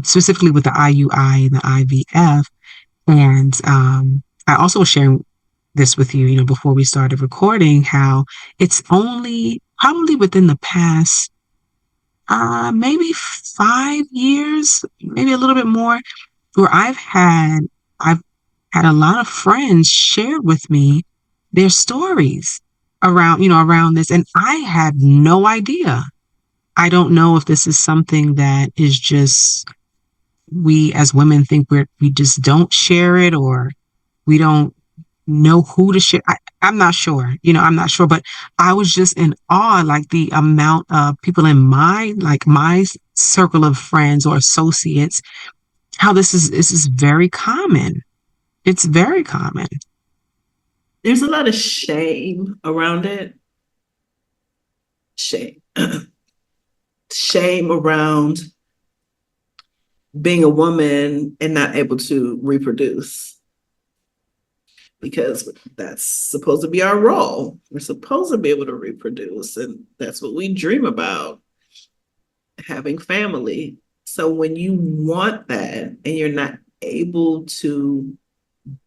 specifically with the IUI and the IVF. And I also was sharing this with you, before we started recording, how it's only probably within the past maybe 5 years, maybe a little bit more, where I've had a lot of friends share with me their stories around this, and I had no idea. I don't know if this is something that is just we as women think we just don't share it, or we don't know who to share. I'm not sure. I'm not sure, but I was just in awe, like the amount of people in my circle of friends or associates, how this is very common. It's very common. There's a lot of shame around it. Shame. Shame around being a woman and not able to reproduce, because that's supposed to be our role. We're supposed to be able to reproduce, and that's what we dream about, having family. So when you want that and you're not able to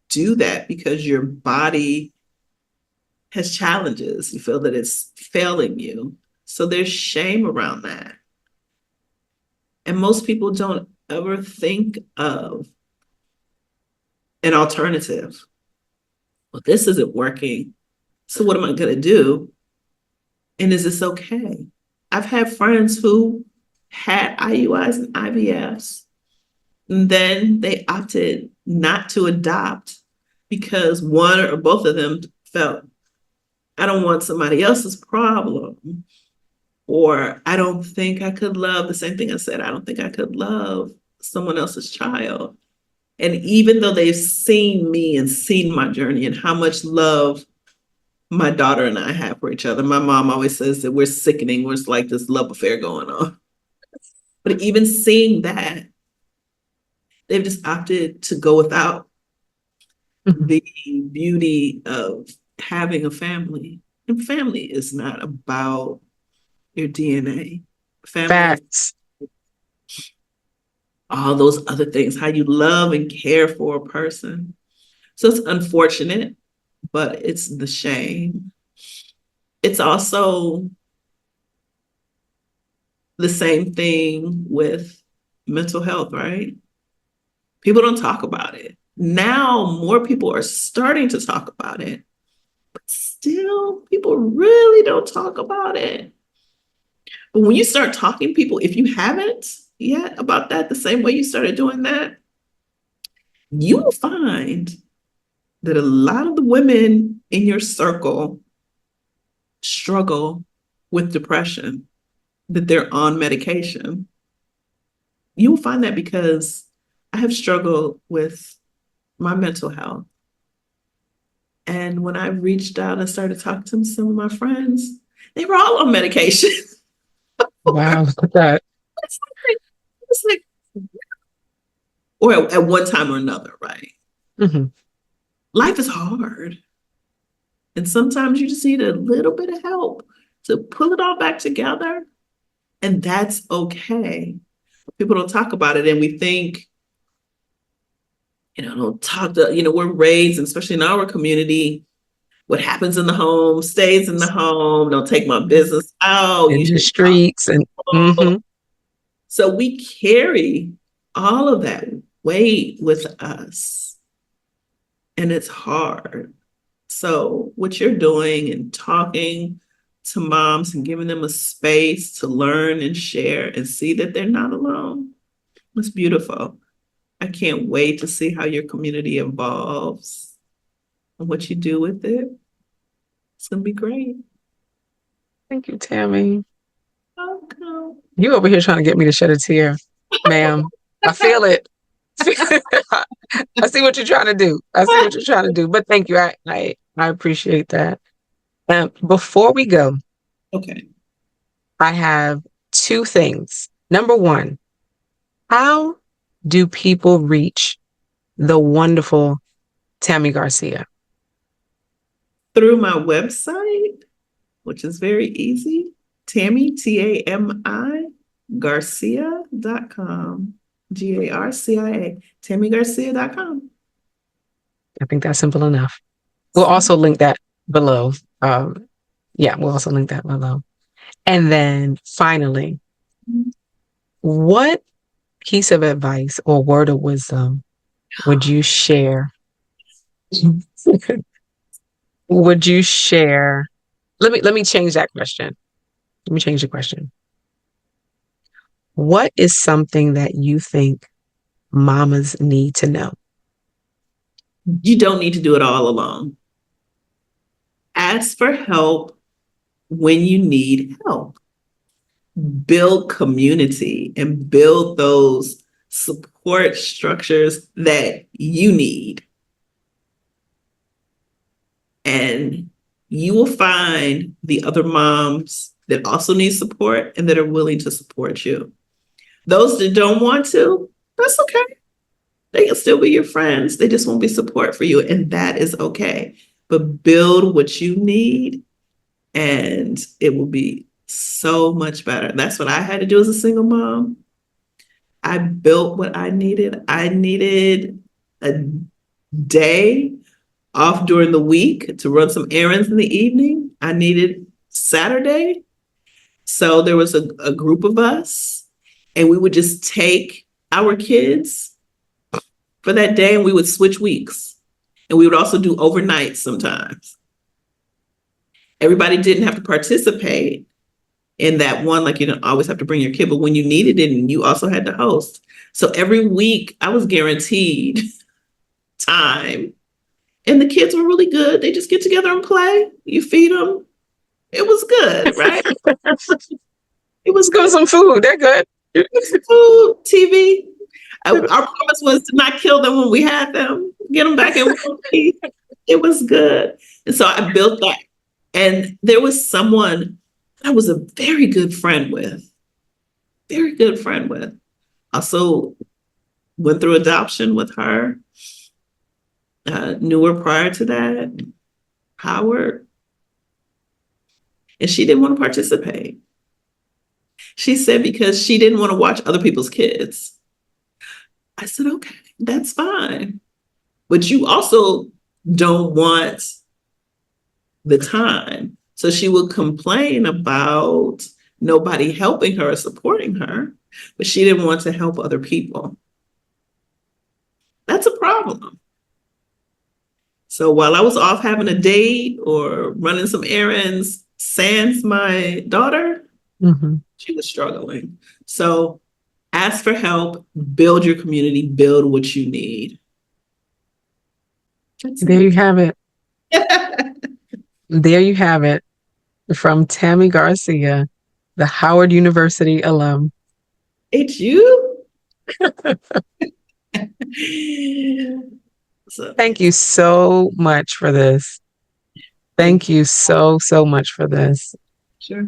do that because your body has challenges, you feel that it's failing you. So there's shame around that. And most people don't ever think of an alternative. Well, this isn't working. So what am I going to do? And is this okay? I've had friends who had IUIs and IVFs, and then they opted not to adopt because one or both of them felt, I don't want somebody else's problem, or I don't think I could love the same thing I said. I don't think I could love someone else's child. And even though they've seen me and seen my journey and how much love my daughter and I have for each other, my mom always says that we're sickening. We're like this love affair going on. But even seeing that, they've just opted to go without the beauty of having a family. And family is not about your DNA. Family is Facts. all those other things, how you love and care for a person. So it's unfortunate, but it's the shame. It's also the same thing with mental health, right? People don't talk about it. Now more people are starting to talk about it, but still people really don't talk about it. But when you start talking, people, if you haven't yet about that, the same way you started doing that, you will find that a lot of the women in your circle struggle with depression, that they're on medication. You will find that because I have struggled with my mental health. And when I reached out and started talking to some of my friends, they were all on medication. Wow, look at that. It's like, it's like, or at one time or another, right? Mm-hmm. Life is hard. And sometimes you just need a little bit of help to pull it all back together. And that's okay. People don't talk about it, and we think, don't talk to, we're raised, and especially in our community, what happens in the home stays in the home. Don't take my business out. In You the should talk. streets and mhm. So we carry all of that weight with us, and it's hard. So what you're doing and talking to moms and giving them a space to learn and share and see that they're not alone, it's beautiful. I can't wait to see how your community evolves and what you do with it. It's going to be great. Thank you, Tami. Welcome. You over here trying to get me to shed a tear, ma'am. I feel it. I see what you're trying to do. But thank you. I appreciate that. Before we go, Okay. I have two things. Number one, how do people reach the wonderful Tami Garcia? Through my website, which is very easy, Tami, Tami, Garcia.com. Garcia, TamiGarcia.com. I think that's simple enough. We'll also link that below. We'll also link that below. And then finally, what piece of advice or word of wisdom would you share? Would you share? Let me change that question. Let me change the question. What is something that you think mamas need to know? You don't need to do it all alone. Ask for help when you need help. Build community and build those support structures that you need. And you will find the other moms that also need support and that are willing to support you. Those that don't want to, that's okay. They can still be your friends. They just won't be support for you. And that is okay. But build what you need and it will be so much better. That's what I had to do as a single mom. I built what I needed. I needed a day off during the week to run some errands in the evening. I needed Saturday. So there was a group of us and we would just take our kids for that day and we would switch weeks. And we would also do overnight sometimes. Everybody didn't have to participate in that one, like you don't always have to bring your kid, but when you needed it and you also had to host. So every week I was guaranteed time. And the kids were really good. They just get together and play. You feed them. It was good, right? It was good. Some food. They're good. Food, TV. Our promise was to not kill them when we had them. Get them back in one piece. It was good. And so I built that. And there was someone I was a very good friend with. Also went through adoption with her. Knew her prior to that, Howard. And she didn't want to participate. She said because she didn't want to watch other people's kids. I said, okay, that's fine. But you also don't want the time. So she would complain about nobody helping her or supporting her, but she didn't want to help other people. That's a problem. So while I was off having a date or running some errands, sans my daughter, she was struggling. So ask for help, build your community, build what you need. There you have it. There you have it. From Tami Garcia, the Howard University alum. It's you? Thank you so much for this. Thank you so much for this. Sure.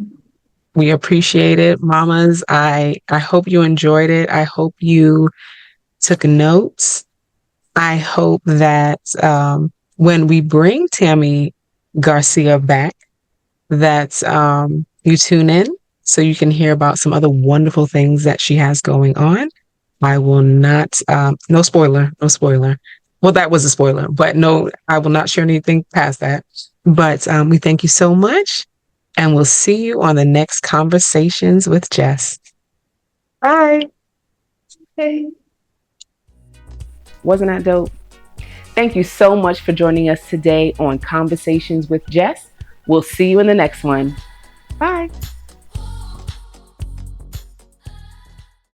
We appreciate it, mamas. I hope you enjoyed it. I hope you took notes. I hope that when we bring Tami Garcia back, that you tune in so you can hear about some other wonderful things that she has going on. I will not, no spoiler, no spoiler. Well, that was a spoiler, but no, I will not share anything past that. But we thank you so much, and we'll see you on the next Conversations with Jess. Bye. Hey. Wasn't that dope? Thank you so much for joining us today on Conversations with Jess. We'll see you in the next one. Bye.